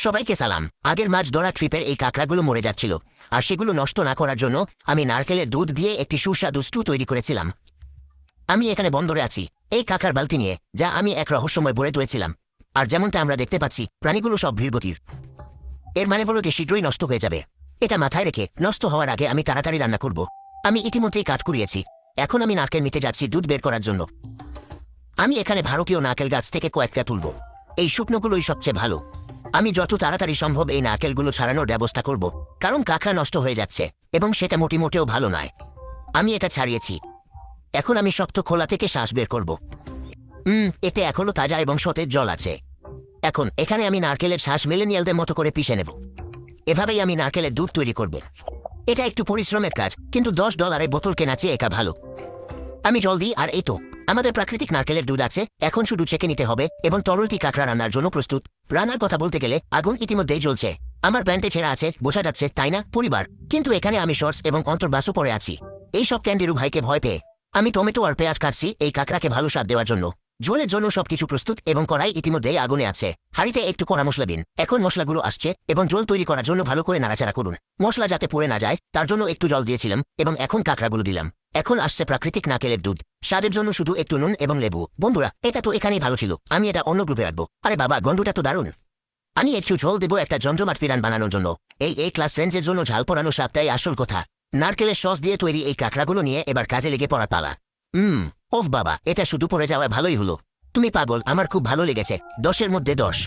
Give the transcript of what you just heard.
সবাইকে সালাম। আগের মাছ ধরা ট্রিপের এই কাঁকড়াগুলো মরে যাচ্ছিল, আর সেগুলো নষ্ট না করার জন্য আমি নারকেলের দুধ দিয়ে একটি সুস্বাদু স্টু তৈরি করেছিলাম। আমি এখানে বন্দরে আছি এই কাঁকড়ার বালতি নিয়ে, যা আমি এক রহস্যময় ভরে তুলেছিলাম। আর যেমনটা আমরা দেখতে পাচ্ছি, প্রাণীগুলো সব ধীরগতির। এর মানে হলো যে শীঘ্রই নষ্ট হয়ে যাবে। এটা মাথায় রেখে নষ্ট হওয়ার আগে আমি তাড়াতাড়ি রান্না করব। আমি ইতিমধ্যেই কাঠ কুড়িয়েছি। এখন আমি নারকেল নিতে যাচ্ছি দুধ বের করার জন্য। আমি এখানে ভারতীয় নারকেল গাছ থেকে কয়েকটা তুলব। এই শুকনোগুলোই সবচেয়ে ভালো। আমি যত তাড়াতাড়ি সম্ভব এই নারকেলগুলো ছাড়ানোর ব্যবস্থা করব, কারণ কাঁকড়া নষ্ট হয়ে যাচ্ছে এবং সেটা মোটেও ভালো নয়। আমি এটা ছাড়িয়েছি। এখন আমি শক্ত খোলা থেকে শ্বাস বের করব। এতে এখনো তাজা এবং সতেজ জল আছে। এখন এখানে আমি নারকেলের শ্বাস মিলেনিয়ালদের মতো করে পিষে নেব। এভাবেই আমি নারকেলের দুধ তৈরি করব। এটা একটু পরিশ্রমের কাজ, কিন্তু $10 বোতল কেনা চেয়ে একা ভালো। আমি জল দিই, আর এই তো আমাদের প্রাকৃতিক নারকেলের দুধ আছে। এখন শুধু ছেঁকে নিতে হবে এবং তরলটি কাঁকড়া রান্নার জন্য প্রস্তুত। রান্নার কথা বলতে গেলে আগুন ইতিমধ্যেই জ্বলছে। আমার প্যান্টে ছেঁড়া আছে, বোঝা যাচ্ছে তাই না পরিবার? কিন্তু এখানে আমি শর্টস এবং অন্তর্বাসও পরে আছি। এই সব ক্যান্ডিরু ভাইকে ভয় পেয়ে আমি টমেটো আর পেঁয়াজ কাটছি এই কাঁকড়াকে ভালো স্বাদ দেওয়ার জন্য। ঝোলের জন্য সবকিছু প্রস্তুত এবং কড়াই ইতিমধ্যেই আগুনে আছে। হাঁড়িতে একটু কড়া মশলা দিন। এখন মশলাগুলো আসছে এবং ঝোল তৈরি করার জন্য ভালো করে নাড়াচাড়া করুন। মশলা যাতে পড়ে না যায় তার জন্য একটু জল দিয়েছিলাম এবং এখন কাঁকড়াগুলো দিলাম। এখন আসছে প্রাকৃতিক নারকেলের দুধ। স্বাদের জন্য শুধু একটু নুন এবং লেবু। বন্ধুরা, এটা তো এখানেই ভালো ছিল। আমি এটা অন্য গ্রুপে রাখবো। আরে বাবা, গন্ধটা তো দারুণ। আমি একটু ঝোল দেবো একটা জমজমাট পিরান বানানোর জন্য। এই ক্লাস রেঞ্জের জন্য ঝাল পড়ানো স্বাদটাই আসল কথা। নারকেলের সস দিয়ে তৈরি এই কাঁকড়াগুলো নিয়ে এবার কাজে লেগে পড়া পালা। ওফ বাবা, এটা শুধু পড়ে যাওয়া ভালোই হলো। তুমি পাগল, আমার খুব ভালো লেগেছে। 10-এর মধ্যে 10।